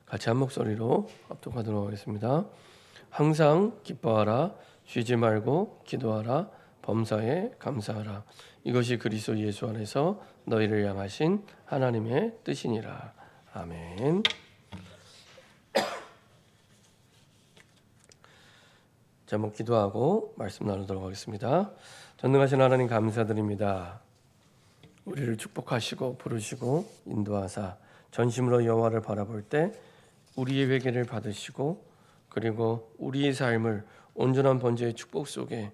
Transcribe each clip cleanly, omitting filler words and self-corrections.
같이 한 목소리로 합독하도록 하겠습니다. 항상 기뻐하라, 쉬지 말고 기도하라, 범사에 감사하라. 이것이 그리스도 예수 안에서 너희를 향하신 하나님의 뜻이니라. 아멘. 자, 한번 기도하고 말씀 나누도록 하겠습니다. 전능하신 하나님 감사드립니다. 우리를 축복하시고 부르시고 인도하사 전심으로 여호와를 바라볼 때 우리의 회개를 받으시고 그리고 우리의 삶을 온전한 번제의 축복 속에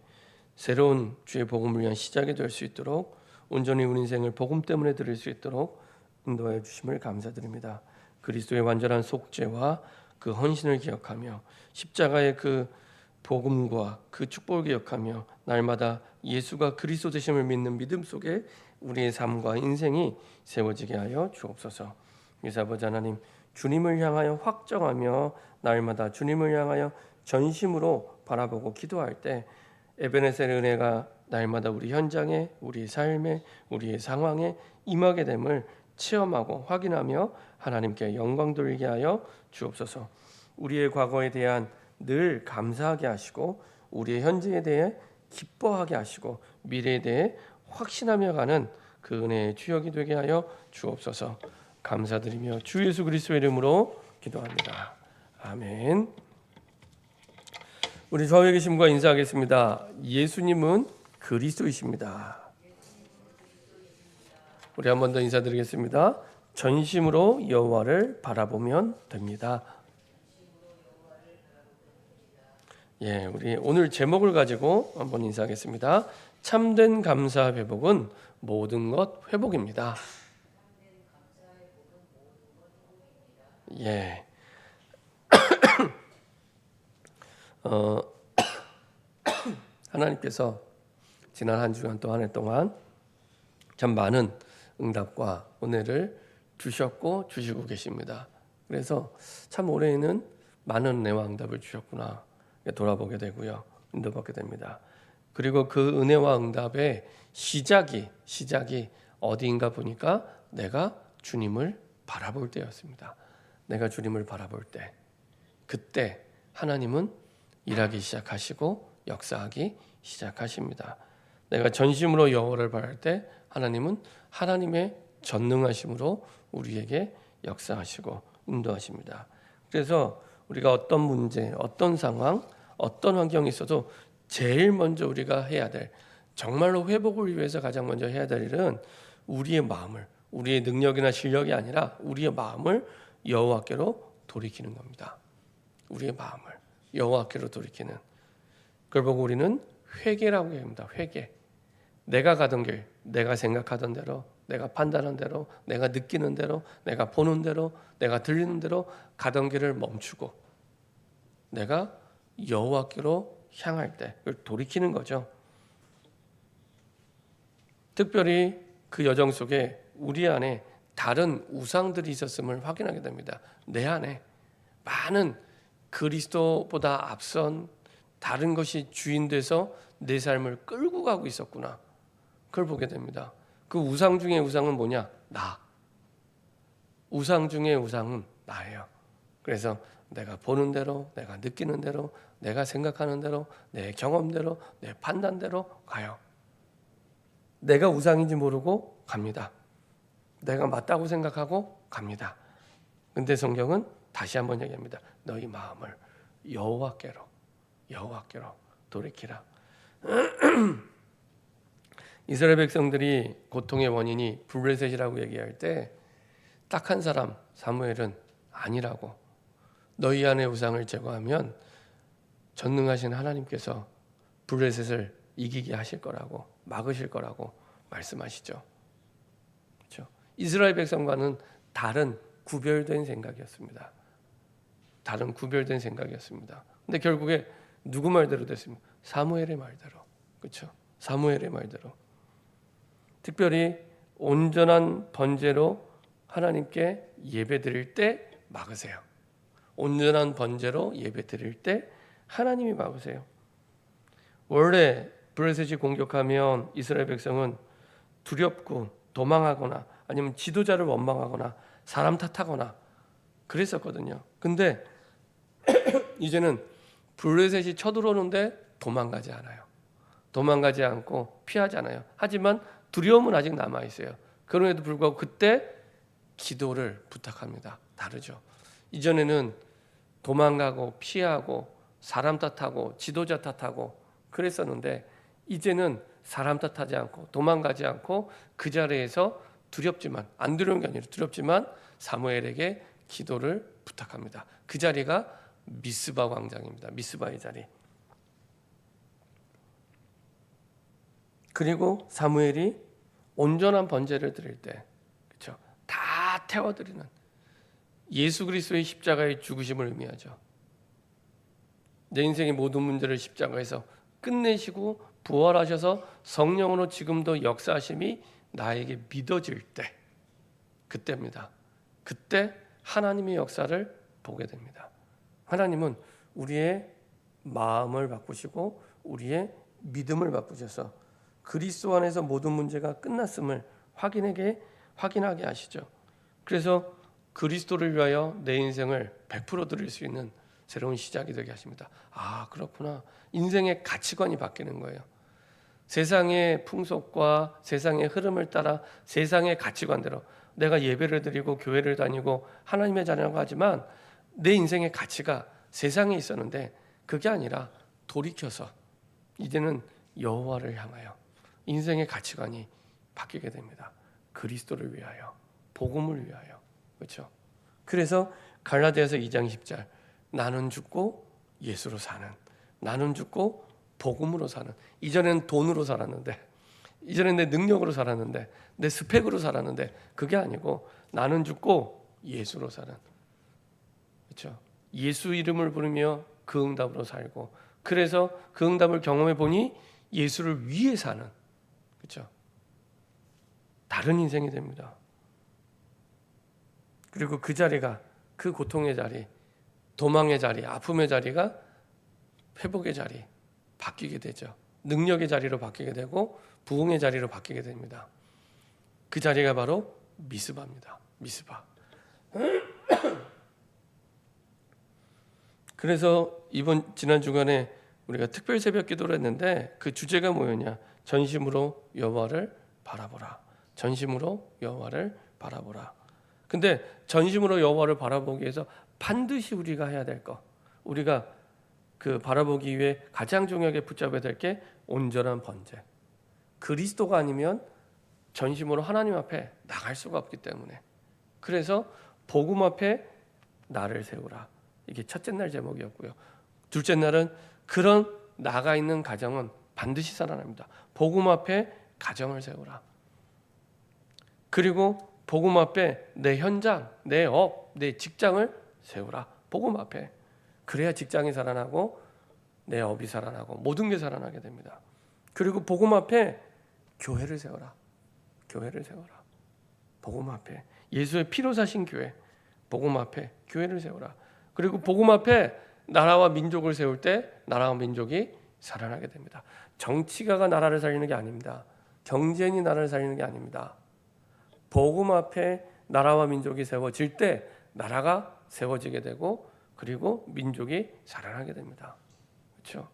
새로운 주의 복음을 위한 시작이 될 수 있도록 온전히 우리 인생을 복음 때문에 드릴 수 있도록 인도하여 주심을 감사드립니다. 그리스도의 완전한 속죄와 그 헌신을 기억하며 십자가의 그 복음과 그 축복을 기억하며 날마다 예수가 그리스도 되심을 믿는 믿음 속에 우리의 삶과 인생이 세워지게 하여 주옵소서. 예수아버지 하나님, 주님을 향하여 확정하며 날마다 주님을 향하여 전심으로 바라보고 기도할 때 에베네셀의 은혜가 날마다 우리 현장에, 우리 삶에, 우리의 상황에 임하게 됨을 체험하고 확인하며 하나님께 영광 돌리게 하여 주옵소서. 우리의 과거에 대한 늘 감사하게 하시고 우리의 현재에 대해 기뻐하게 하시고 미래에 대해 확신하며 가는 그 은혜의 주역이 되게 하여 주옵소서. 감사드리며 주 예수 그리스도의 이름으로 기도합니다. 아멘. 우리 좌우에 계신 분과 인사하겠습니다. 예수님은 그리스도이십니다. 우리 한 번 더 인사드리겠습니다. 전심으로 여호와를 바라보면 됩니다. 예, 우리 오늘 제목을 가지고 한번 인사하겠습니다. 참된 감사 회복은 모든 것 회복입니다. 예. 하나님께서 지난 한 주간 또 한 해 동안 참 많은 응답과 은혜를 주셨고 주시고 계십니다. 그래서 참 올해에는 많은 은혜와 응답을 주셨구나 돌아보게 되고요. 인도받게 됩니다. 그리고 그 은혜와 응답의 시작이 어디인가 보니까 내가 주님을 바라볼 때였습니다. 내가 주님을 바라볼 때 그때 하나님은 일하기 시작하시고 역사하기 시작하십니다. 내가 전심으로 여호와를 바랄 때 하나님은 하나님의 전능하심으로 우리에게 역사하시고 인도하십니다. 그래서 우리가 어떤 문제, 어떤 상황, 어떤 환경이 있어도 제일 먼저 우리가 해야 될, 정말로 회복을 위해서 가장 먼저 해야 될 일은 우리의 마음을, 우리의 능력이나 실력이 아니라 우리의 마음을 여호와께로 돌이키는 겁니다. 우리의 마음을 여호와께로 돌이키는. 그걸 보고 우리는 회개라고 합니다. 회개. 내가 가던 길, 내가 생각하던 대로, 내가 판단한 대로, 내가 느끼는 대로, 내가 보는 대로, 내가 들리는 대로 가던 길을 멈추고 내가 여호와께로 향할 때 그걸 돌이키는 거죠. 특별히 그 여정 속에 우리 안에 다른 우상들이 있었음을 확인하게 됩니다. 내 안에 많은 그리스도보다 앞선 다른 것이 주인 돼서 내 삶을 끌고 가고 있었구나. 그걸 보게 됩니다. 그 우상 중의 우상은 뭐냐? 나. 우상 중의 우상은 나예요. 그래서 내가 보는 대로, 내가 느끼는 대로, 내가 생각하는 대로, 내 경험대로, 내 판단대로 가요. 내가 우상인지 모르고 갑니다. 내가 맞다고 생각하고 갑니다. 근데 성경은 다시 한번 얘기합니다. 너희 마음을 여호와께로 돌이키라. 이스라엘 백성들이 고통의 원인이 블레셋이라고 얘기할 때 딱 한 사람 사무엘은 아니라고, 너희 안의 우상을 제거하면 전능하신 하나님께서 블레셋을 이기게 하실 거라고, 막으실 거라고 말씀하시죠. 그렇죠? 이스라엘 백성과는 다른 구별된 생각이었습니다. 다른 구별된 생각이었습니다. 근데 결국에 누구 말대로 됐습니까? 사무엘의 말대로. 그렇죠? 사무엘의 말대로. 특별히 온전한 번제로 하나님께 예배드릴 때 막으세요. 온전한 번제로 예배드릴 때 하나님이 막으세요. 원래 블레셋이 공격하면 이스라엘 백성은 두렵고 도망하거나 아니면 지도자를 원망하거나 사람 탓하거나 그랬었거든요. 근데 이제는 블레셋이 쳐들어오는데 도망가지 않아요. 도망가지 않고 피하지 않아요. 하지만 두려움은 아직 남아있어요. 그럼에도 불구하고 그때 기도를 부탁합니다. 다르죠. 이전에는 도망가고 피하고 사람 탓하고 지도자 탓하고 그랬었는데 이제는 사람 탓하지 않고 도망가지 않고 그 자리에서 두렵지만, 안 두려운 게 아니라 두렵지만 사무엘에게 기도를 부탁합니다. 그 자리가 미스바 광장입니다. 미스바의 자리. 그리고 사무엘이 온전한 번제를 드릴 때, 그렇죠? 다 태워드리는 예수 그리스도의 십자가의 죽으심을 의미하죠. 내 인생의 모든 문제를 십자가에서 끝내시고 부활하셔서 성령으로 지금도 역사하심이 나에게 믿어질 때, 그때입니다. 그때 하나님의 역사를 보게 됩니다. 하나님은 우리의 마음을 바꾸시고 우리의 믿음을 바꾸셔서 그리스도 안에서 모든 문제가 끝났음을 확인하게 하시죠. 그래서 그리스도를 위하여 내 인생을 100% 드릴 수 있는 새로운 시작이 되게 하십니다. 아, 그렇구나. 인생의 가치관이 바뀌는 거예요. 세상의 풍속과 세상의 흐름을 따라 세상의 가치관대로 내가 예배를 드리고 교회를 다니고 하나님의 자녀라고 하지만 내 인생의 가치가 세상에 있었는데 그게 아니라 돌이켜서 이제는 여호와를 향하여 인생의 가치관이 바뀌게 됩니다. 그리스도를 위하여, 복음을 위하여. 그렇죠? 그래서 갈라디아서 2장 10절, 나는 죽고 예수로 사는, 나는 죽고 복음으로 사는. 이전에는 돈으로 살았는데, 이전에는 내 능력으로 살았는데, 내 스펙으로 살았는데 그게 아니고 나는 죽고 예수로 사는. 그렇죠? 예수 이름을 부르며 그 응답으로 살고, 그래서 그 응답을 경험해 보니 예수를 위해 사는, 그렇죠? 다른 인생이 됩니다. 그리고 그 자리가, 그 고통의 자리, 도망의 자리, 아픔의 자리가 회복의 자리 바뀌게 되죠. 능력의 자리로 바뀌게 되고 부흥의 자리로 바뀌게 됩니다. 그 자리가 바로 미스바입니다. 미스바. 그래서 지난 주간에 우리가 특별 새벽 기도를 했는데 그 주제가 뭐였냐? 전심으로 여호와를 바라보라. 전심으로 여호와를 바라보라. 근데 전심으로 여호와를 바라보기 위해서 반드시 우리가 해야 될 것, 우리가 그 바라보기 위해 가장 중요하게 붙잡아야 될 게 온전한 번제. 그리스도가 아니면 전심으로 하나님 앞에 나갈 수가 없기 때문에, 그래서 복음 앞에 나를 세우라. 이게 첫째 날 제목이었고요. 둘째 날은 그런 나가 있는 가정은 반드시 살아납니다. 복음 앞에 가정을 세우라. 그리고 복음 앞에 내 현장, 내 업, 내 직장을 세우라. 복음 앞에. 그래야 직장이 살아나고 내 업이 살아나고 모든 게 살아나게 됩니다. 그리고 복음 앞에 교회를 세워라. 교회를 세워라. 복음 앞에 예수의 피로 사신 교회, 복음 앞에 교회를 세워라. 그리고 복음 앞에 나라와 민족을 세울 때 나라와 민족이 살아나게 됩니다. 정치가가 나라를 살리는 게 아닙니다. 경제인이 나라를 살리는 게 아닙니다. 복음 앞에 나라와 민족이 세워질 때 나라가 세워지게 되고 그리고 민족이 살아나게 됩니다. 그렇죠?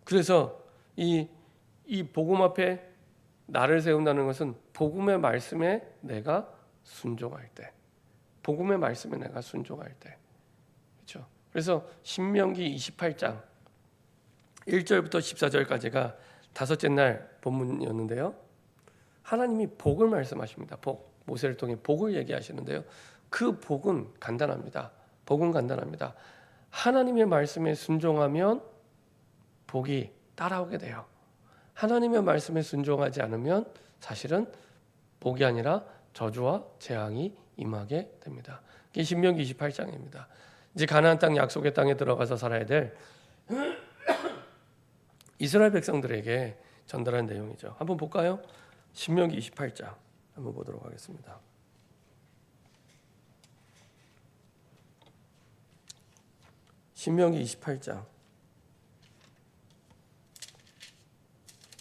그래서 이 복음 앞에 나를 세운다는 것은 복음의 말씀에 내가 순종할 때, 복음의 말씀에 내가 순종할 때, 그렇죠? 그래서 신명기 28장 1절부터 14절까지가 다섯째 날 본문이었는데요. 하나님이 복을 말씀하십니다. 복, 모세를 통해 복을 얘기하시는데요. 그 복은 간단합니다. 복은 간단합니다. 하나님의 말씀에 순종하면 복이 따라오게 돼요. 하나님의 말씀에 순종하지 않으면 사실은 복이 아니라 저주와 재앙이 임하게 됩니다. 이게 신명기 28장입니다. 이제 가나안 땅 약속의 땅에 들어가서 살아야 될 이스라엘 백성들에게 전달한 내용이죠. 한번 볼까요? 신명기 28장 한번 보도록 하겠습니다. 신명기 28장.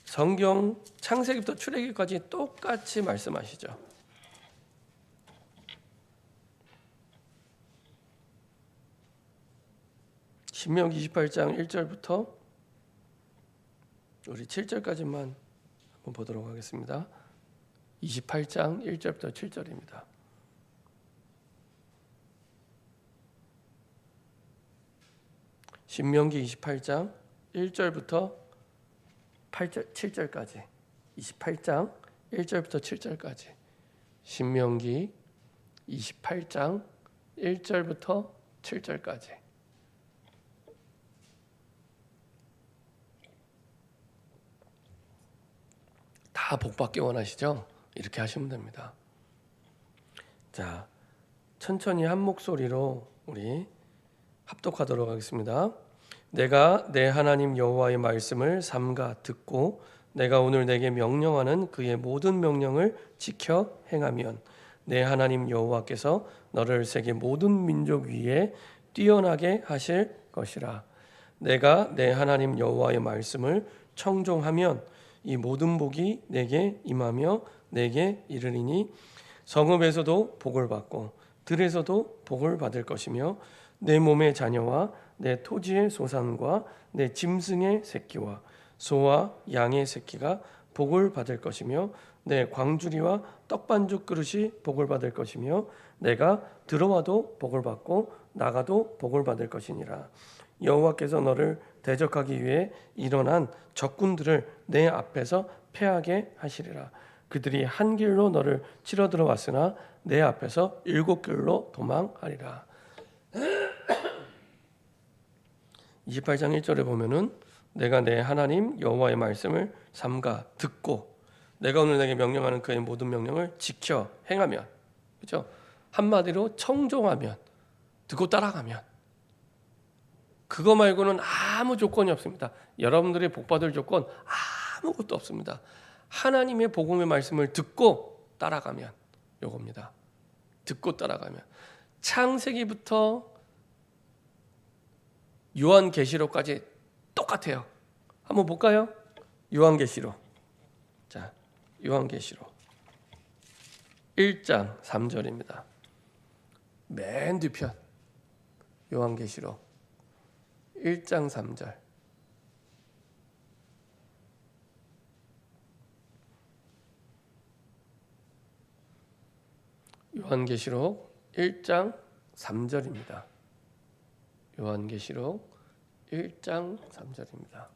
성경 창세기부터 출애기까지 똑같이 말씀하시죠. 신명기 28장 1절부터 우리 7절까지만 한번 보도록 하겠습니다. 28장 1절부터 7절입니다. 신명기 28장 1절부터 7절까지 28장 1절부터 7절까지 신명기 28장 1절부터 7절까지 다 복받기 원하시죠? 이렇게 하시면 됩니다. 자, 천천히 한 목소리로 우리 합독하도록 하겠습니다. 내가 내 하나님 여호와의 말씀을 삼가 듣고 내가 오늘 내게 명령하는 그의 모든 명령을 지켜 행하면 내 하나님 여호와께서 너를 세계 모든 민족 위에 뛰어나게 하실 것이라. 내가 내 하나님 여호와의 말씀을 청종하면 이 모든 복이 내게 임하며 내게 이르리니 성읍에서도 복을 받고 들에서도 복을 받을 것이며 내 몸의 자녀와 내 토지의 소산과 내 짐승의 새끼와 소와 양의 새끼가 복을 받을 것이며 내 광주리와 떡반죽 그릇이 복을 받을 것이며 내가 들어와도 복을 받고 나가도 복을 받을 것이니라. 여호와께서 너를 대적하기 위해 일어난 적군들을 내 앞에서 패하게 하시리라. 그들이 한 길로 너를 치러 들어왔으나 내 앞에서 7길로 도망하리라. 28장 1절에 보면은 내가 내 하나님 여호와의 말씀을 삼가 듣고 내가 오늘 내게 명령하는 그의 모든 명령을 지켜 행하면, 그렇죠? 한마디로 청종하면, 듣고 따라가면, 그거 말고는 아무 조건이 없습니다. 여러분들이 복받을 조건 아무것도 없습니다. 하나님의 복음의 말씀을 듣고 따라가면 요겁니다. 듣고 따라가면. 창세기부터 요한계시록까지 똑같아요. 한번 볼까요? 요한계시록. 자, 요한계시록 1장 3절입니다. 맨 뒤편 요한계시록 1장 3절. 요한계시록 1장 3절입니다. 요한계시록 1장 3절입니다.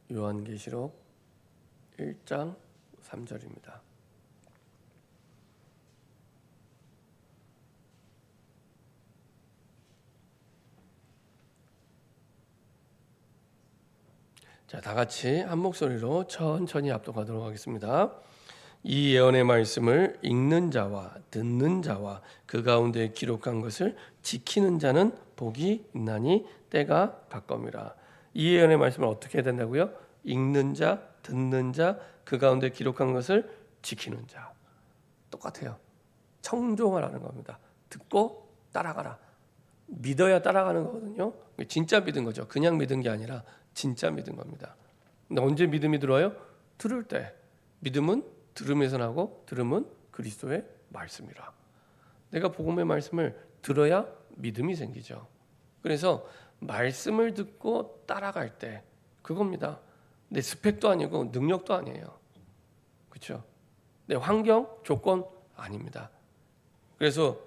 요한계시록 1장 3절입니다. 자, 다 같이 한 목소리로 천천히 합독하도록 하겠습니다. 이 예언의 말씀을 읽는 자와 듣는 자와 그 가운데 기록한 것을 지키는 자는 복이 있나니 때가 가까움이라. 이 예언의 말씀을 어떻게 해야 된다고요? 읽는 자, 듣는 자, 그 가운데 기록한 것을 지키는 자. 똑같아요. 청종하라는 겁니다. 듣고 따라가라. 믿어야 따라가는 거거든요. 진짜 믿은 거죠. 그냥 믿은 게 아니라 진짜 믿은 겁니다. 근데 언제 믿음이 들어요? 들을 때. 믿음은 들음에서 나고 들음은 그리스도의 말씀이라. 내가 복음의 말씀을 들어야 믿음이 생기죠. 그래서 말씀을 듣고 따라갈 때 그겁니다. 내 스펙도 아니고 능력도 아니에요. 그렇죠? 내 환경, 조건 아닙니다. 그래서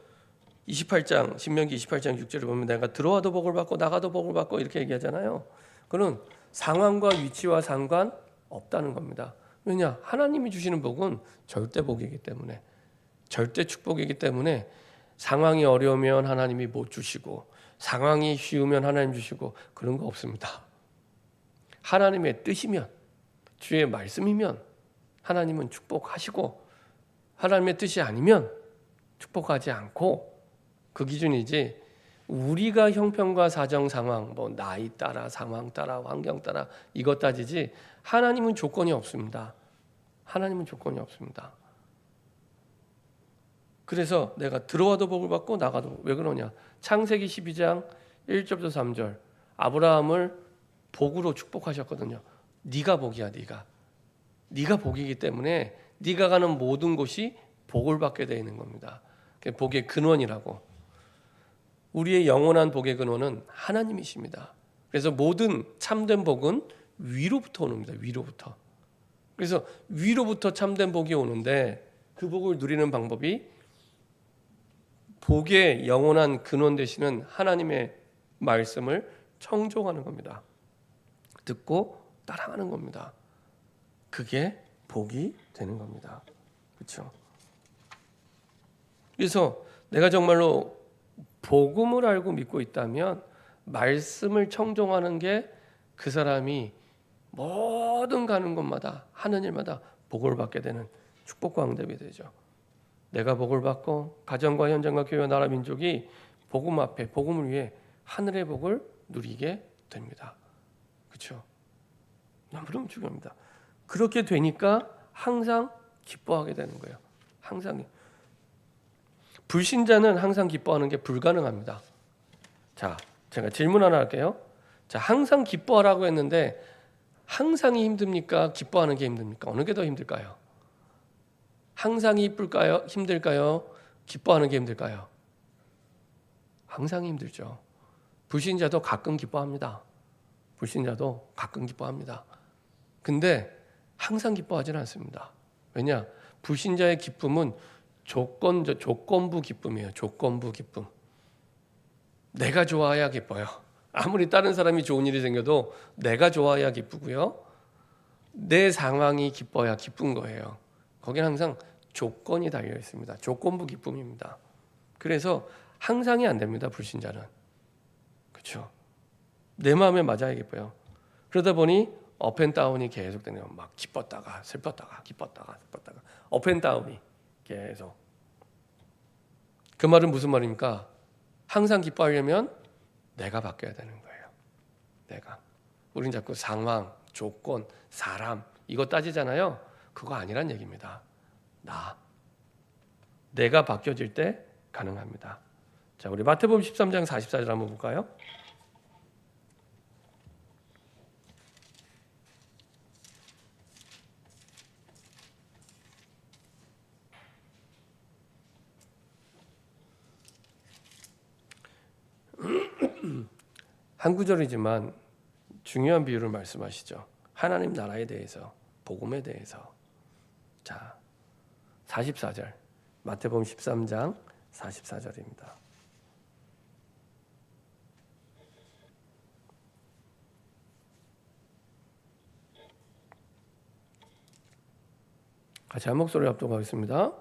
28장 신명기 28장 6절을 보면 내가 들어와도 복을 받고 나가도 복을 받고 이렇게 얘기하잖아요. 그는 상황과 위치와 상관 없다는 겁니다. 왜냐? 하나님이 주시는 복은 절대 복이기 때문에, 절대 축복이기 때문에 상황이 어려우면 하나님이 못 주시고 상황이 쉬우면 하나님 주시고 그런 거 없습니다. 하나님의 뜻이면, 주의 말씀이면 하나님은 축복하시고 하나님의 뜻이 아니면 축복하지 않고 그 기준이지, 우리가 형편과 사정 상황, 뭐 나이 따라 상황 따라 환경 따라 이것 따지지 하나님은 조건이 없습니다. 하나님은 조건이 없습니다. 그래서 내가 들어와도 복을 받고 나가도, 왜 그러냐? 창세기 12장 1절부터 3절 아브라함을 복으로 축복하셨거든요. 네가 복이야. 네가 복이기 때문에 네가 가는 모든 곳이 복을 받게 되어 있는 겁니다. 복의 근원이라고. 우리의 영원한 복의 근원은 하나님이십니다. 그래서 모든 참된 복은 위로부터 오는 겁니다. 위로부터. 그래서 위로부터 참된 복이 오는데 그 복을 누리는 방법이 복의 영원한 근원 되시는 하나님의 말씀을 청종하는 겁니다. 듣고 따라가는 겁니다. 그게 복이 되는 겁니다. 그렇죠? 그래서 내가 정말로 복음을 알고 믿고 있다면 말씀을 청종하는 게 그 사람이 모든 가는 곳마다 하는 일마다 복을 받게 되는 축복과 응답이 되죠. 내가 복을 받고 가정과 현장과 교회와 나라 민족이 복음 앞에 복음을 위해 하늘의 복을 누리게 됩니다. 그렇죠? 너무 중요합니다. 그렇게 되니까 항상 기뻐하게 되는 거예요. 항상. 불신자는 항상 기뻐하는 게 불가능합니다. 자, 제가 질문 하나 할게요. 자, 항상 기뻐하라고 했는데 항상이 힘듭니까? 기뻐하는 게 힘듭니까? 어느 게 더 힘들까요? 항상이 이쁠까요? 힘들까요? 기뻐하는 게 힘들까요? 항상이 힘들죠. 불신자도 가끔 기뻐합니다. 불신자도 가끔 기뻐합니다. 근데 항상 기뻐하지는 않습니다. 왜냐? 불신자의 기쁨은 조건부 기쁨이에요. 조건부 기쁨. 내가 좋아야 기뻐요. 아무리 다른 사람이 좋은 일이 생겨도 내가 좋아야 기쁘고요. 내 상황이 기뻐야 기쁜 거예요. 거기는 항상 조건이 달려 있습니다. 조건부 기쁨입니다. 그래서 항상이 안 됩니다. 불신자는. 그렇죠? 내 마음에 맞아야 기뻐요. 그러다 보니 업앤다운이 계속 되네요. 막 기뻤다가 슬펐다가 기뻤다가 슬펐다가 업앤다운이 계속. 그 말은 무슨 말입니까? 항상 기뻐하려면 내가 바뀌어야 되는 거예요. 내가. 우린 자꾸 상황, 조건, 사람 이거 따지잖아요. 그거 아니란 얘기입니다. 내가 바뀌어질 때 가능합니다. 자, 우리 마태복음 13장 44절 한번 볼까요? 한 구절이지만 중요한 비유를 말씀하시죠. 하나님 나라에 대해서, 복음에 대해서. 자, 44절. 마태복음 13장 44절입니다. 같이 한 목소리 합독하겠습니다.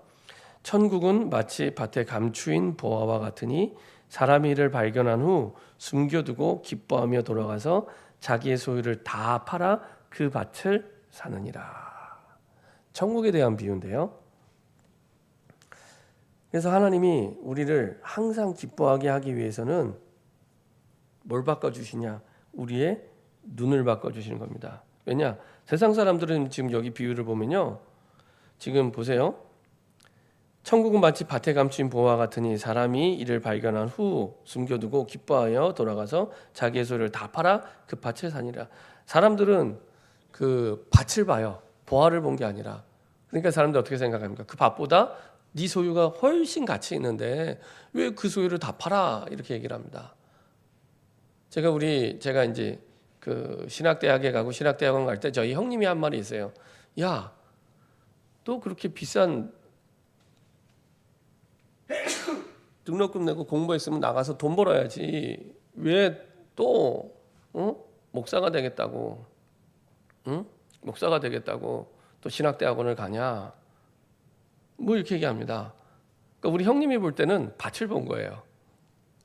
천국은 마치 밭에 감추인 보화와 같으니 사람이 이를 발견한 후 숨겨두고 기뻐하며 돌아가서 자기의 소유를 다 팔아 그 밭을 사느니라. 천국에 대한 비유인데요. 그래서 하나님이 우리를 항상 기뻐하게 하기 위해서는 뭘 바꿔주시냐? 우리의 눈을 바꿔주시는 겁니다. 왜냐? 세상 사람들은 지금 여기 비유를 보면요. 지금 보세요. 천국은 마치 밭에 감춘 보화 같으니 사람이 이를 발견한 후 숨겨두고 기뻐하여 돌아가서 자기의 소유를 다 팔아 그 밭을 사니라. 사람들은 그 밭을 봐요. 보화를 본 게 아니라. 그러니까 사람들 어떻게 생각합니까? 그 밭보다 네 소유가 훨씬 가치 있는데 왜 그 소유를 다 팔아? 이렇게 얘기를 합니다. 제가 이제 그 신학대학에 가고 신학대학원 갈 때 저희 형님이 한 말이 있어요. 야, 또 그렇게 비싼 등록금 내고 공부했으면 나가서 돈 벌어야지. 왜 또 목사가 되겠다고, 목사가 되겠다고 또 신학대학원을 가냐? 뭐 이렇게 얘기합니다. 그러니까 우리 형님이 볼 때는 밭을 본 거예요.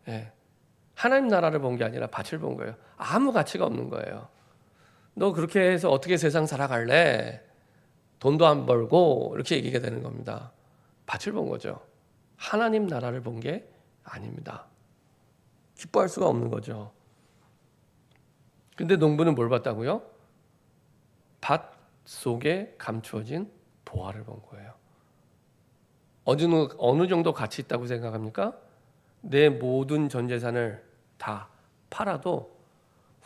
예. 하나님 나라를 본 게 아니라 밭을 본 거예요. 아무 가치가 없는 거예요. 너 그렇게 해서 어떻게 세상 살아갈래? 돈도 안 벌고 이렇게 얘기가 되는 겁니다. 밭을 본 거죠. 하나님 나라를 본 게 아닙니다. 기뻐할 수가 없는 거죠. 근데 농부는 뭘 봤다고요? 밭 속에 감추어진 보화를 본 거예요. 어느 정도 가치 있다고 생각합니까? 내 모든 전 재산을 다 팔아도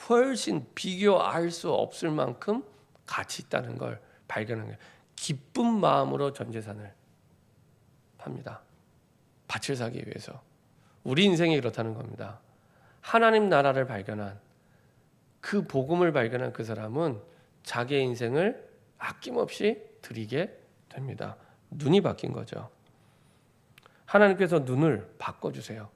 훨씬 비교할 수 없을 만큼 가치 있다는 걸 발견한 거예요. 기쁜 마음으로 전 재산을 팝니다. 밭을 사기 위해서. 우리 인생이 그렇다는 겁니다. 하나님 나라를 발견한 그 복음을 발견한 그 사람은 자기의 인생을 아낌없이 드리게 됩니다. 눈이 바뀐 거죠. 하나님께서 눈을 바꿔주세요.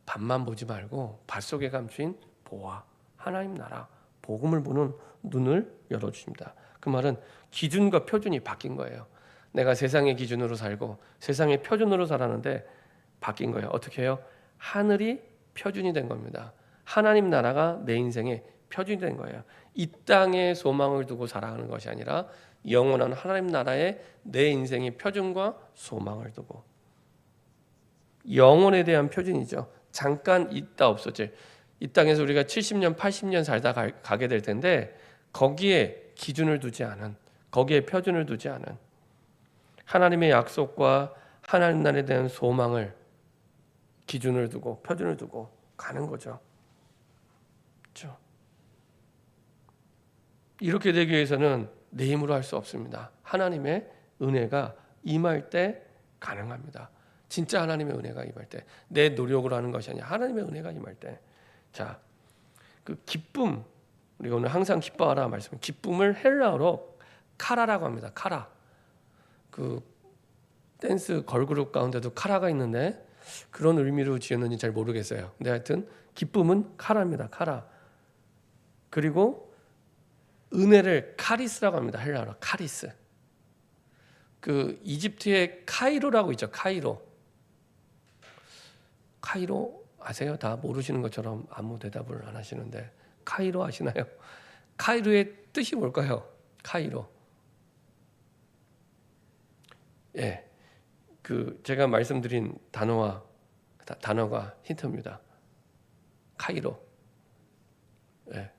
밭만 보지 말고 밭 속에 감추인 보화, 하나님 나라, 복음을 보는 눈을 열어주십니다. 그 말은 기준과 표준이 바뀐 거예요. 내가 세상의 기준으로 살고 세상의 표준으로 살았는데 바뀐 거예요. 어떻게 해요? 하늘이 표준이 된 겁니다. 하나님 나라가 내 인생의 표준이 된 거예요. 이 땅에 소망을 두고 살아가는 것이 아니라 영원한 하나님 나라에 내 인생의 표준과 소망을 두고, 영혼에 대한 표준이죠. 잠깐 있다 없어질, 이 땅에서 우리가 70년 80년 살다 가게 될 텐데 거기에 기준을 두지 않은, 거기에 표준을 두지 않은 하나님의 약속과 하나님 나라에 대한 소망을 기준을 두고 표준을 두고 가는 거죠. 그렇죠? 이렇게 되기 위해서는 내 힘으로 할 수 없습니다. 하나님의 은혜가 임할 때 가능합니다. 진짜 하나님의 은혜가 임할 때, 내 노력으로 하는 것이 아니라 하나님의 은혜가 임할 때. 자, 그 기쁨, 우리가 오늘 항상 기뻐하라 말씀, 기쁨을 헬라어로 카라라고 합니다. 카라. 그 댄스 걸그룹 가운데도 카라가 있는데 그런 의미로 지었는지 잘 모르겠어요. 근데 하여튼 기쁨은 카라입니다. 카라. 그리고 은혜를 카리스라고 합니다. 헬라어로 카리스. 그 이집트의 카이로라고 있죠. 카이로. 카이로 아세요? 다 모르시는 것처럼 아무 대답을 안 하시는데 카이로 아시나요? 카이로의 뜻이 뭘까요? 카이로. 예, 그 제가 말씀드린 단어가 힌트입니다. 카이로. 예,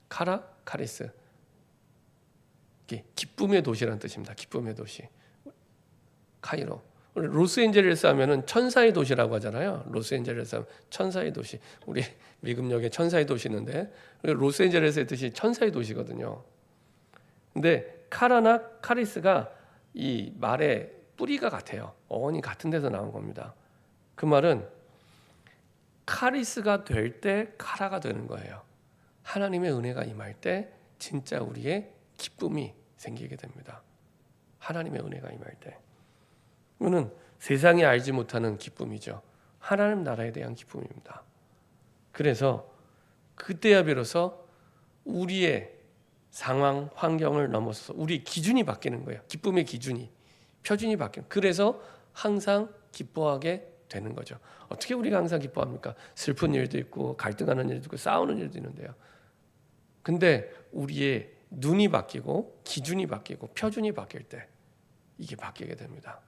카라, 카리스. 기쁨의 도시라는 뜻입니다. 기쁨의 도시. 카이로. 로스앤젤레스 하면은 천사의 도시라고 하잖아요. 로스앤젤레스 하면 천사의 도시. 우리 미국역에 천사의 도시 있는데 로스앤젤레스의 뜻이 천사의 도시거든요. 근데 카라나 카리스가 이 말의 뿌리가 같아요. 어원이 같은 데서 나온 겁니다. 그 말은 카리스가 될 때 카라가 되는 거예요. 하나님의 은혜가 임할 때 진짜 우리의 기쁨이 생기게 됩니다. 하나님의 은혜가 임할 때. 이거는 세상이 알지 못하는 기쁨이죠. 하나님 나라에 대한 기쁨입니다. 그래서 그때야 비로소 우리의 상황, 환경을 넘어서서 우리 기준이 바뀌는 거예요. 기쁨의 기준이, 표준이 바뀌는. 그래서 항상 기뻐하게 되는 거죠. 어떻게 우리가 항상 기뻐합니까? 슬픈 일도 있고 갈등하는 일도 있고 싸우는 일도 있는데요. 근데 우리의 눈이 바뀌고 기준이 바뀌고 표준이 바뀔 때 이게 바뀌게 됩니다.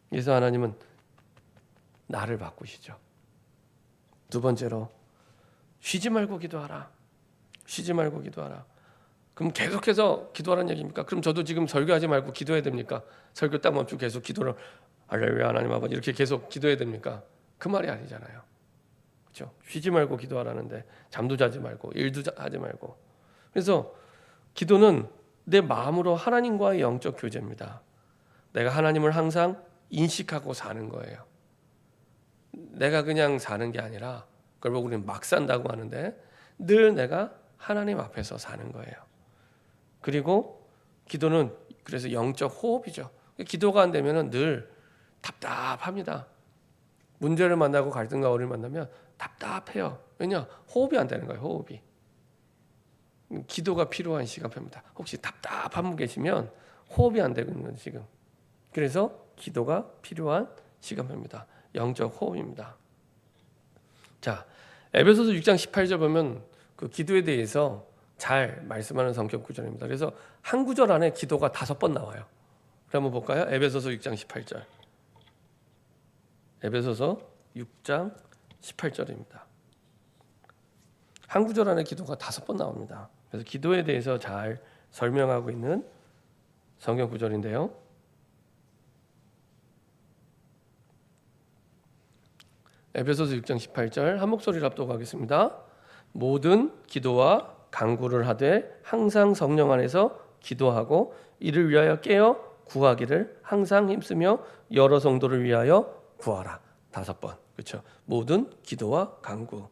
그래서 하나님은 나를 바꾸시죠. 두 번째로 쉬지 말고 기도하라. 쉬지 말고 기도하라. 그럼 계속해서 기도하라는 얘기입니까? 그럼 저도 지금 설교하지 말고 기도해야 됩니까? 설교 딱 멈추고 계속 기도를 할렐루야 하나님 아버지 이렇게 계속 기도해야 됩니까? 그 말이 아니잖아요. 그렇죠? 쉬지 말고 기도하라는데 잠도 자지 말고 일도 하지 말고. 그래서 기도는 내 마음으로 하나님과의 영적 교제입니다. 내가 하나님을 항상 인식하고 사는 거예요. 내가 그냥 사는 게 아니라 그걸 보고 우리는 막 산다고 하는데 늘 내가 하나님 앞에서 사는 거예요. 그리고 기도는 그래서 영적 호흡이죠. 기도가 안 되면 늘 답답합니다. 문제를 만나고 갈등과 어려움을 만나면 답답해요. 왜냐? 호흡이 안 되는 거예요. 호흡이. 기도가 필요한 시간표입니다. 혹시 답답한 분 계시면 호흡이 안 되고 있는 지금. 그래서 기도가 필요한 시간표입니다. 영적 호흡입니다. 자, 에베소서 6장 18절 보면 그 기도에 대해서 잘 말씀하는 성경 구절입니다. 그래서 한 구절 안에 기도가 5번 나와요. 한번 볼까요? 에베소서 6장 18절. 에베소서 6장 18절입니다. 한 구절 안에 기도가 5번 나옵니다. 그래서 기도에 대해서 잘 설명하고 있는 성경 구절인데요. 에베소서 6장 18절 한 목소리로 합독하겠습니다. 모든 기도와 간구를 하되 항상 성령 안에서 기도하고 이를 위하여 깨어 구하기를 항상 힘쓰며 여러 성도를 위하여 구하라. 5번. 그렇죠? 모든 기도와 간구.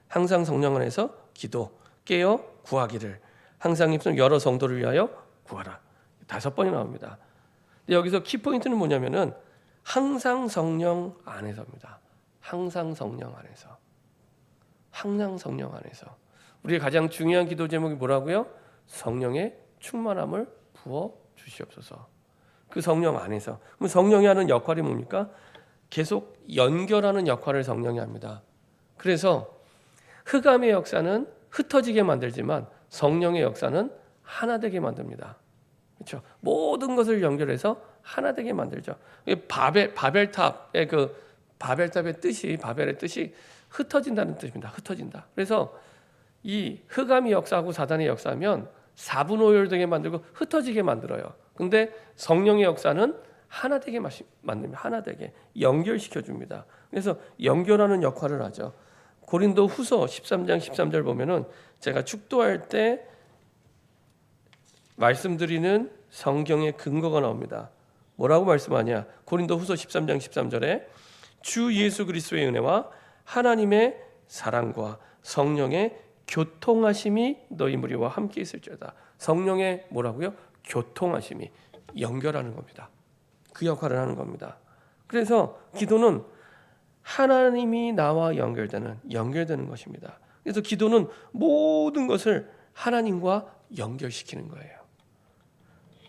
항상 성령 안에서 기도, 깨어 구하기를 항상 힘쓰며 여러 성도를 위하여 구하라. 5번이 나옵니다. 근데 여기서 키포인트는 뭐냐면은 항상 성령 안에서입니다. 항상 성령 안에서. 항상 성령 안에서. 우리의 가장 중요한 기도 제목이 뭐라고요? 성령의 충만함을 부어 주시옵소서. 그 성령 안에서. 그럼 성령이 하는 역할이 뭡니까? 계속 연결하는 역할을 성령이 합니다. 그래서 흑암의 역사는 흩어지게 만들지만 성령의 역사는 하나 되게 만듭니다. 그렇죠? 모든 것을 연결해서 하나 되게 만들죠. 바벨탑의 바벨탑의 뜻이 바벨의 뜻이 흩어진다는 뜻입니다. 흩어진다. 그래서 이 흑암이 역사하고 사단의 역사하면 사분오열되게 만들고 흩어지게 만들어요. 근데 성령의 역사는 하나 되게 만듭니다. 하나 되게 연결시켜 줍니다. 그래서 연결하는 역할을 하죠. 고린도 후서 13장 13절 보면은 제가 축도할 때 말씀드리는 성경의 근거가 나옵니다. 뭐라고 말씀하냐? 고린도 후서 13장 13절에 주 예수 그리스도의 은혜와 하나님의 사랑과 성령의 교통하심이 너희 무리와 함께 있을지어다. 성령의 뭐라고요? 교통하심이 연결하는 겁니다. 그 역할을 하는 겁니다. 그래서 기도는 하나님이 나와 연결되는 것입니다. 그래서 기도는 모든 것을 하나님과 연결시키는 거예요.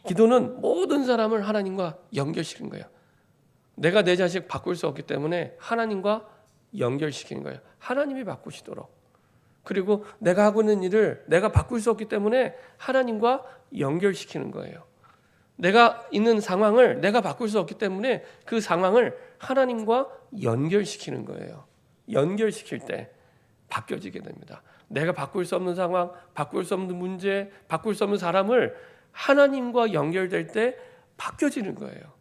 기도는 모든 사람을 하나님과 연결시키는 거예요. 내가 내 자식 바꿀 수 없기 때문에 하나님과 연결시키는 거예요. 하나님이 바꾸시도록. 그리고 내가 하고 있는 일을 내가 바꿀 수 없기 때문에 하나님과 연결시키는 거예요. 내가 있는 상황을 내가 바꿀 수 없기 때문에 그 상황을 하나님과 연결시키는 거예요. 연결시킬 때 바뀌어지게 됩니다. 내가 바꿀 수 없는 상황, 바꿀 수 없는 문제, 바꿀 수 없는 사람을 하나님과 연결될 때 바뀌어지는 거예요.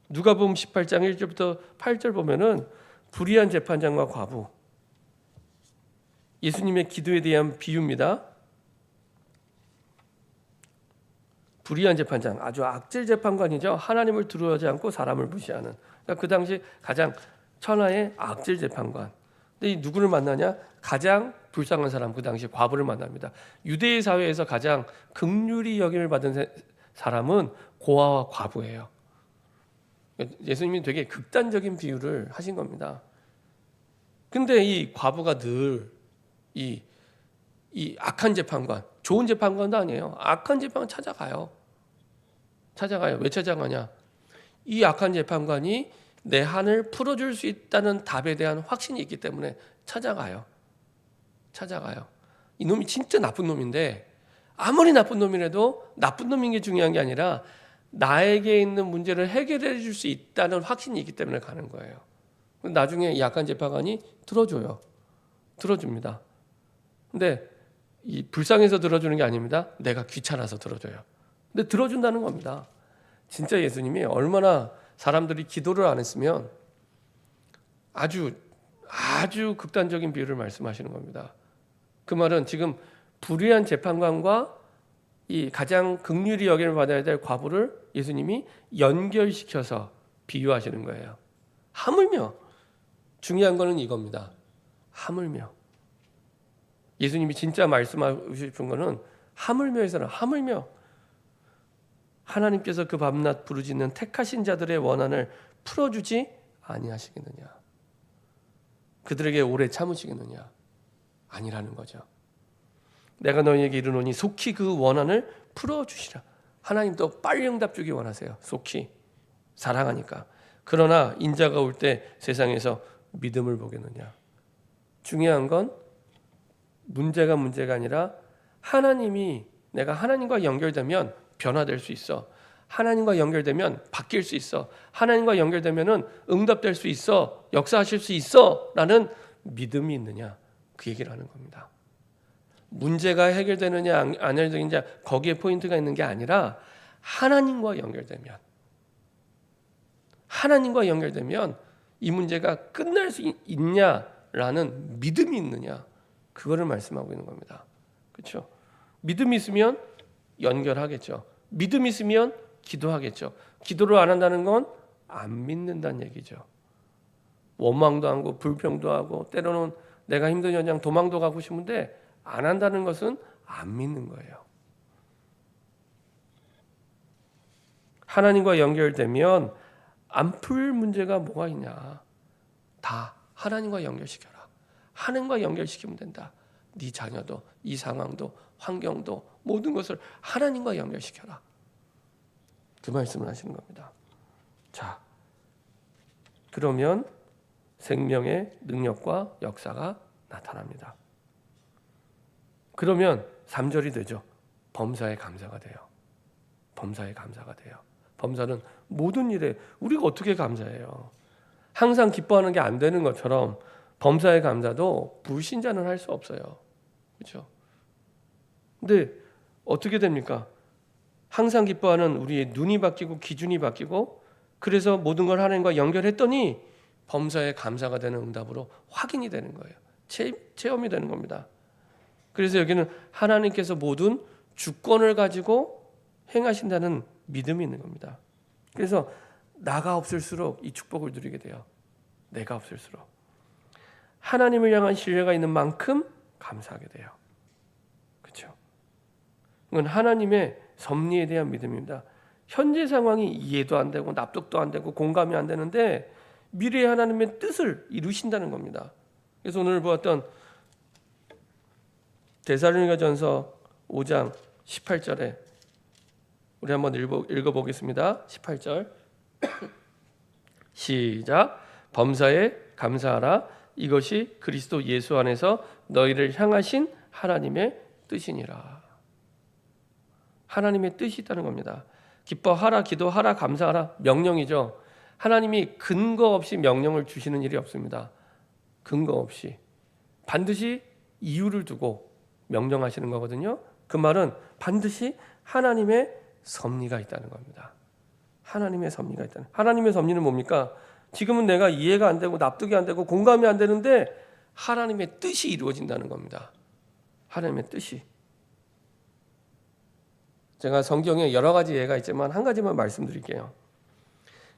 누가복음 18장 1절부터 8절 보면은 불의한 재판장과 과부, 예수님의 기도에 대한 비유입니다. 불의한 재판장, 아주 악질 재판관이죠. 하나님을 두려워하지 않고 사람을 무시하는. 그러니까 그 당시 가장 천하의 악질 재판관. 근데 이 누구를 만나냐? 가장 불쌍한 사람, 그 당시 과부를 만납니다. 유대의 사회에서 가장 긍휼히 여김을 받은 사람은 고아와 과부예요. 예수님이 되게 극단적인 비유를 하신 겁니다. 근데 이 과부가 늘 이 악한 재판관, 좋은 재판관도 아니에요. 악한 재판관 찾아가요. 왜 찾아가냐? 이 악한 재판관이 내 한을 풀어줄 수 있다는 답에 대한 확신이 있기 때문에 찾아가요. 이놈이 진짜 나쁜 놈인데 아무리 나쁜 놈이라도 나쁜 놈인 게 중요한 게 아니라 나에게 있는 문제를 해결해 줄 수 있다는 확신이 있기 때문에 가는 거예요. 나중에 이 악한 재판관이 들어줍니다. 근데 이 불쌍해서 들어주는 게 아닙니다. 내가 귀찮아서 들어줘요. 근데 들어준다는 겁니다. 진짜 예수님이 얼마나 사람들이 기도를 안 했으면 아주 극단적인 비유를 말씀하시는 겁니다. 그 말은 지금 불의한 재판관과 이 가장 긍휼히 여김을 받아야 될 과부를 예수님이 연결시켜서 비유하시는 거예요. 하물며 중요한 거는 이겁니다. 하물며 예수님이 진짜 말씀하고 싶은 거는 하물며에서는 하물며 하나님께서 그 밤낮 부르짖는 택하신 자들의 원한을 풀어주지 아니하시겠느냐? 그들에게 오래 참으시겠느냐? 아니라는 거죠. 내가 너희에게 이르노니 속히 그 원한을 풀어주시라. 하나님도 빨리 응답 주기 원하세요. 속히 사랑하니까. 그러나 인자가 올 때 세상에서 믿음을 보겠느냐? 중요한 건 문제가 아니라 내가 하나님과 연결되면 변화될 수 있어. 하나님과 연결되면 바뀔 수 있어. 하나님과 연결되면은 응답될 수 있어. 역사하실 수 있어. 라는 믿음이 있느냐? 그 얘기를 하는 겁니다. 문제가 해결되느냐 안 해결되느냐 거기에 포인트가 있는 게 아니라 하나님과 연결되면 이 문제가 끝날 수 있냐라는 믿음이 있느냐 그거를 말씀하고 있는 겁니다. 그렇죠? 믿음이 있으면 연결하겠죠. 믿음이 있으면 기도하겠죠. 기도를 안 한다는 건 안 믿는다는 얘기죠. 원망도 하고 불평도 하고 때로는 내가 힘든 현장 도망도 가고 싶은데 안 한다는 것은 안 믿는 거예요. 하나님과 연결되면 안 풀 문제가 뭐가 있냐. 다 하나님과 연결시켜라. 하나님과 연결시키면 된다. 네 자녀도 이 상황도 환경도 모든 것을 하나님과 연결시켜라. 그 말씀을 하시는 겁니다. 자, 그러면 생명의 능력과 역사가 나타납니다. 그러면 3절이 되죠. 범사에 감사가 돼요. 범사에 감사가 돼요. 범사는 모든 일에 우리가 어떻게 감사해요? 항상 기뻐하는 게 안 되는 것처럼 범사의 감사도 불신자는 할 수 없어요. 그렇죠? 근데 어떻게 됩니까? 항상 기뻐하는 우리의 눈이 바뀌고 기준이 바뀌고 그래서 모든 걸 하나님과 연결했더니 범사에 감사가 되는 응답으로 확인이 되는 거예요. 체험이 되는 겁니다. 그래서 여기는 하나님께서 모든 주권을 가지고 행하신다는 믿음이 있는 겁니다. 그래서 나가 없을수록 이 축복을 누리게 돼요. 내가 없을수록. 하나님을 향한 신뢰가 있는 만큼 감사하게 돼요. 그렇죠? 이건 하나님의 섭리에 대한 믿음입니다. 현재 상황이 이해도 안 되고 납득도 안 되고 공감이 안 되는데 미래의 하나님의 뜻을 이루신다는 겁니다. 그래서 오늘 보았던 데살로니가전서 5장 18절에 우리 한번 읽어보겠습니다. 18절 시작. 범사에 감사하라. 이것이 그리스도 예수 안에서 너희를 향하신 하나님의 뜻이니라. 하나님의 뜻이 있다는 겁니다. 기뻐하라, 기도하라, 감사하라 명령이죠. 하나님이 근거 없이 명령을 주시는 일이 없습니다. 근거 없이 반드시 이유를 두고 명령하시는 거거든요. 그 말은 반드시 하나님의 섭리가 있다는 겁니다. 하나님의 섭리가 있다는. 하나님의 섭리는 뭡니까? 지금은 내가 이해가 안 되고 납득이 안 되고 공감이 안 되는데 하나님의 뜻이 이루어진다는 겁니다. 하나님의 뜻이. 제가 성경에 여러 가지 예가 있지만 한 가지만 말씀드릴게요.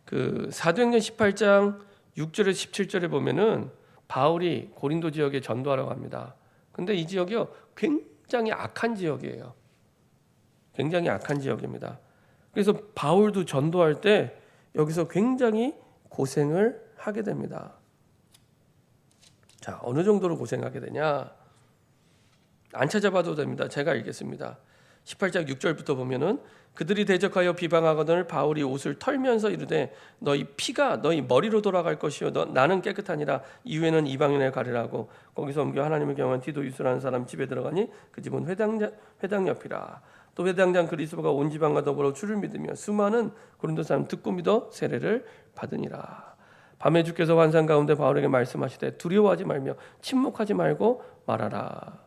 그 사도행전 18장 6절에서 17절에 보면은 바울이 고린도 지역에 전도하러 갑니다. 근데 이 지역이요 굉장히 악한 지역이에요. 굉장히 악한 지역입니다. 그래서 바울도 전도할 때 여기서 굉장히 고생을 하게 됩니다. 자, 어느 정도로 고생하게 되냐? 안 찾아봐도 됩니다. 제가 읽겠습니다. 18장 6절부터 보면은 그들이 대적하여 비방하거늘 바울이 옷을 털면서 이르되 너희 피가 너희 머리로 돌아갈 것이요 나는 깨끗하니라. 이후에는 이방인에 가리라고. 거기서 옮겨 하나님을 경외한 디도 유스라는 사람 집에 들어가니 그 집은 회당 옆이라. 또 회당장 그리스도가 온 지방과 더불어 주를 믿으며 수많은 고린도 사람 듣고 믿어 세례를 받으니라. 밤에 주께서 환상 가운데 바울에게 말씀하시되 두려워하지 말며 침묵하지 말고 말하라.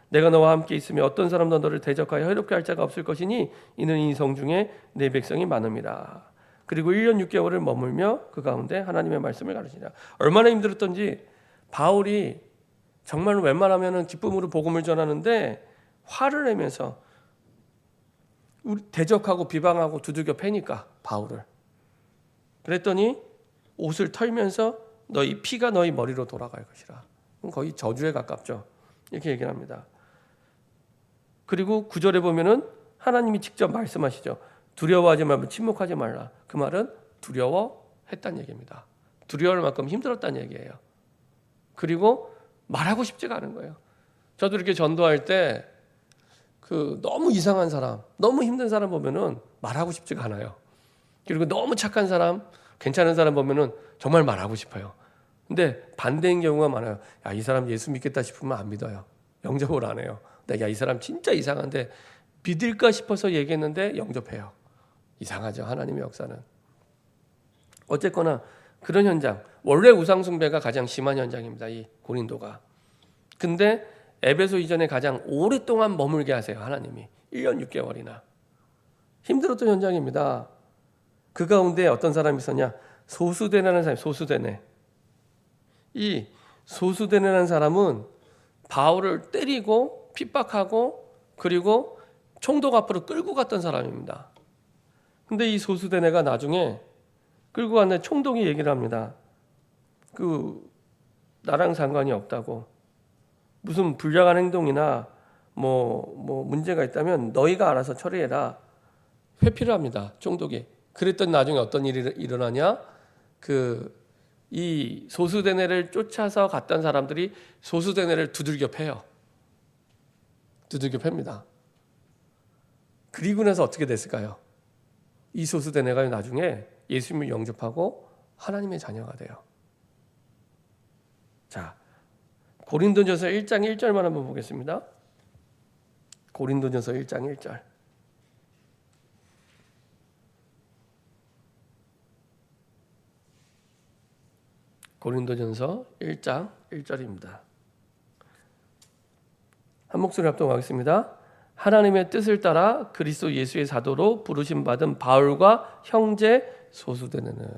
내가 너와 함께 있으며 어떤 사람도 너를 대적하여 해롭게 할 자가 없을 것이니 이는 이 성 중에 내 백성이 많음이라. 그리고 1년 6개월을 머물며 그 가운데 하나님의 말씀을 가르치니라. 얼마나 힘들었던지 바울이 정말 웬만하면 기쁨으로 복음을 전하는데 화를 내면서 우리 대적하고 비방하고 두들겨 패니까 바울을. 그랬더니 옷을 털면서 너희 피가 너희 머리로 돌아갈 것이라. 거의 저주에 가깝죠. 이렇게 얘기를 합니다. 그리고 9절에 보면은 하나님이 직접 말씀하시죠. 두려워하지 말고 침묵하지 말라. 그 말은 두려워했다는 얘기입니다. 두려워할 만큼 힘들었다는 얘기예요. 그리고 말하고 싶지가 않은 거예요. 저도 이렇게 전도할 때 너무 이상한 사람, 너무 힘든 사람 보면은 말하고 싶지가 않아요. 그리고 너무 착한 사람, 괜찮은 사람 보면은 정말 말하고 싶어요. 근데 반대인 경우가 많아요. 야, 이 사람 예수 믿겠다 싶으면 안 믿어요. 영접을 안 해요. 야, 이 사람 진짜 이상한데 믿을까 싶어서 얘기했는데 영접해요. 이상하죠, 하나님의 역사는. 어쨌거나 그런 현장, 원래 우상숭배가 가장 심한 현장입니다. 이 고린도가. 근데 에베소 이전에 가장 오랫동안 머물게 하세요, 하나님이. 1년 6개월이나. 힘들었던 현장입니다. 그 가운데 어떤 사람이 있었냐? 소수대라는 사람이. 소수대네. 이 소수대라는 사람은 바울을 때리고 핍박하고 그리고 총독 앞으로 끌고 갔던 사람입니다. 근데 이 소수대네가 나중에 끌고 갔는데 총독이 얘기를 합니다. 나랑 상관이 없다고. 무슨 불량한 행동이나 뭐 문제가 있다면 너희가 알아서 처리해라. 회피를 합니다. 총독이. 그랬더니 나중에 어떤 일이 일어나냐? 이 소수대네를 쫓아서 갔던 사람들이 소수대네를 두들겨 패요. 두들겨 팹니다. 그리고 나서 어떻게 됐을까요? 이 소수대네가 나중에 예수님을 영접하고 하나님의 자녀가 돼요. 자, 고린도전서 1장 1절만 한번 보겠습니다. 고린도전서 1장 1절. 고린도전서 1장 1절입니다. 한 목소리 합동하겠습니다. 하나님의 뜻을 따라 그리스도 예수의 사도로 부르심 받은 바울과 형제 소수대네는.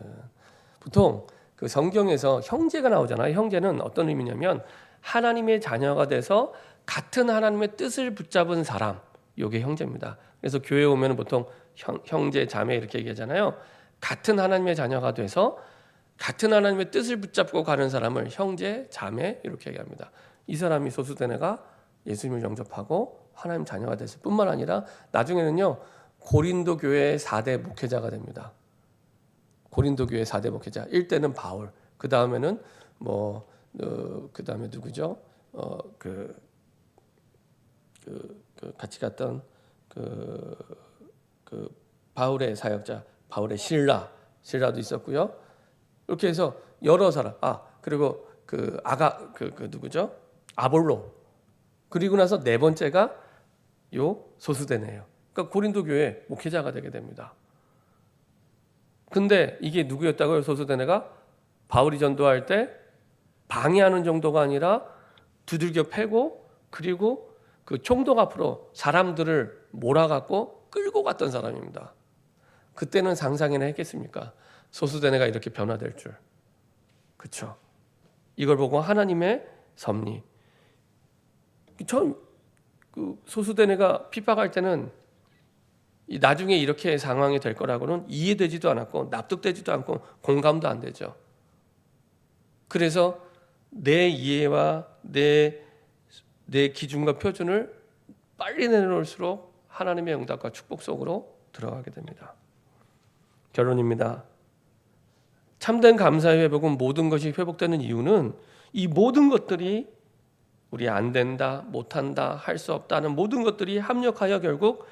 보통 그 성경에서 형제가 나오잖아요. 형제는 어떤 의미냐면 하나님의 자녀가 돼서 같은 하나님의 뜻을 붙잡은 사람, 이게 형제입니다. 그래서 교회 오면 보통 형제, 자매 이렇게 얘기하잖아요. 같은 하나님의 자녀가 돼서 같은 하나님의 뜻을 붙잡고 가는 사람을 형제, 자매 이렇게 얘기합니다. 이 사람이 소수대네가 예수님을 영접하고 하나님 자녀가 됐을 뿐만 아니라 나중에는요 고린도 교회의 4대 목회자가 됩니다. 고린도 교회 4대 목회자. 1대는 바울, 그 다음에는 그 다음에 누구죠? 같이 갔던 바울의 사역자, 바울의 신라도 있었고요. 이렇게 해서 여러 사람. 그리고 누구죠? 아볼로. 그리고 나서 네 번째가 요 소수대네예요. 그러니까 고린도 교회 목회자가 되게 됩니다. 근데 이게 누구였다고요? 소수대네가 바울이 전도할 때 방해하는 정도가 아니라 두들겨 패고 그리고 그 총독 앞으로 사람들을 몰아갖고 끌고 갔던 사람입니다. 그때는 상상이나 했겠습니까? 소수대네가 이렇게 변화될 줄. 그렇죠? 이걸 보고 하나님의 섭리. 처음 소수대네가 핍박할 때는 나중에 이렇게 상황이 될 거라고는 이해되지도 않았고 납득되지도 않고 공감도 안 되죠. 그래서 내 이해와 내 기준과 표준을 빨리 내놓을수록 하나님의 응답과 축복 속으로 들어가게 됩니다. 결론입니다. 참된 감사의 회복은 모든 것이 회복되는 이유는 이 모든 것들이 우리 안 된다, 못한다, 할 수 없다는 모든 것들이 합력하여 결국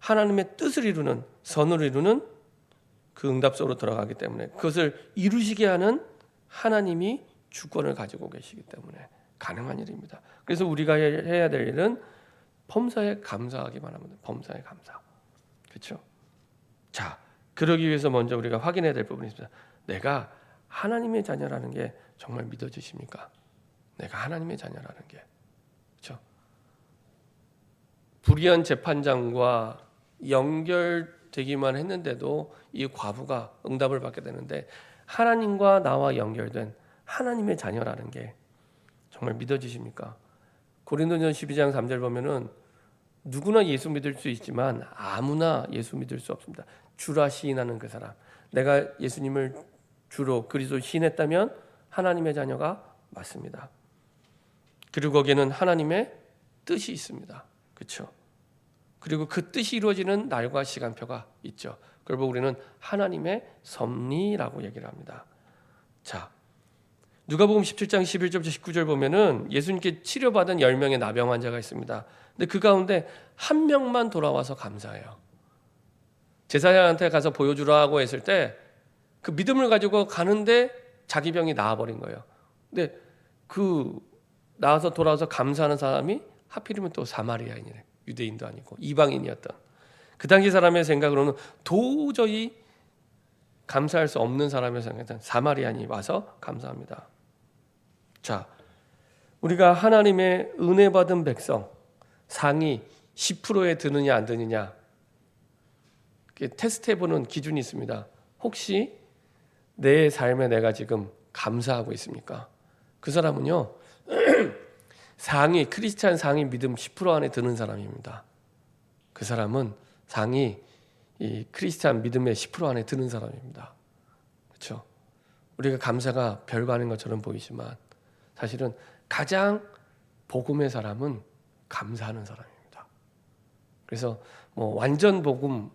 하나님의 뜻을 이루는, 선을 이루는 그 응답 속으로 들어가기 때문에 그것을 이루시게 하는 하나님이 주권을 가지고 계시기 때문에 가능한 일입니다. 그래서 우리가 해야 될 일은 범사에 감사하기만 하면 돼요. 범사에 감사. 그렇죠? 자, 그러기 위해서 먼저 우리가 확인해야 될 부분이 있습니다. 내가 하나님의 자녀라는 게 정말 믿어지십니까? 내가 하나님의 자녀라는 게. 그렇죠? 불의한 재판장과 연결되기만 했는데도 이 과부가 응답을 받게 되는데 하나님과 나와 연결된 하나님의 자녀라는 게 정말 믿어지십니까? 고린도전 12장 3절 보면은 누구나 예수 믿을 수 있지만 아무나 예수 믿을 수 없습니다. 주라 시인하는 그 사람. 내가 예수님을 주로 그리스도 시인했다면 하나님의 자녀가 맞습니다. 그리고 거기에는 하나님의 뜻이 있습니다. 그렇죠? 그리고 그 뜻이 이루어지는 날과 시간표가 있죠. 그걸 보고 우리는 하나님의 섭리라고 얘기를 합니다. 자, 누가복음 17장 11절부터 19절 보면은 예수님께 치료받은 10명의 나병 환자가 있습니다. 근데 그 가운데 한 명만 돌아와서 감사해요. 제사장한테 가서 보여주라고 했을 때 그 믿음을 가지고 가는데 자기 병이 나아버린 거예요. 근데 나와서 돌아와서 감사하는 사람이 하필이면 또 사마리아인이래. 유대인도 아니고 이방인이었던. 그 당시 사람의 생각으로는 도저히 감사할 수 없는 사람의 생각은 사마리아인이 와서 감사합니다. 자, 우리가 하나님의 은혜 받은 백성 상위 10%에 드느냐 안 드느냐 테스트해보는 기준이 있습니다. 혹시 내 삶에 내가 지금 감사하고 있습니까? 그 사람은요 상위 크리스찬 상위 믿음 10% 안에 드는 사람입니다. 그 사람은 상위 이 크리스찬 믿음의 10% 안에 드는 사람입니다. 그렇죠? 우리가 감사가 별거 아닌 것처럼 보이지만 사실은 가장 복음의 사람은 감사하는 사람입니다. 그래서 뭐 완전 복음,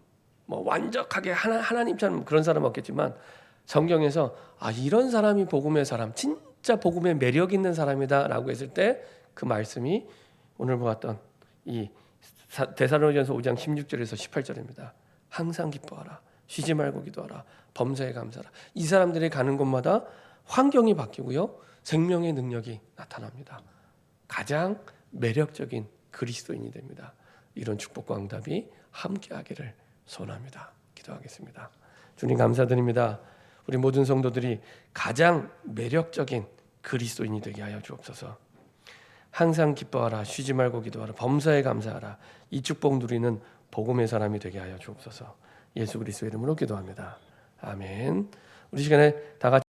뭐 완벽하게 하나님처럼 그런 사람 없겠지만 성경에서 이런 사람이 복음의 사람, 진짜 복음의 매력 있는 사람이다라고 했을 때 그 말씀이 오늘 보았던 이 데살로니가서 5장 16절에서 18절입니다. 항상 기뻐하라, 쉬지 말고 기도하라, 범사에 감사하라. 이 사람들이 가는 곳마다 환경이 바뀌고요, 생명의 능력이 나타납니다. 가장 매력적인 그리스도인이 됩니다. 이런 축복과 응답이 함께하기를 소원합니다. 기도하겠습니다. 주님 감사드립니다. 우리 모든 성도들이 가장 매력적인 그리스도인이 되게 하여 주옵소서. 항상 기뻐하라, 쉬지 말고 기도하라, 범사에 감사하라. 이 축복 누리는 복음의 사람이 되게 하여 주옵소서. 예수 그리스도의 이름으로 기도합니다. 아멘. 우리 시간에 다 같이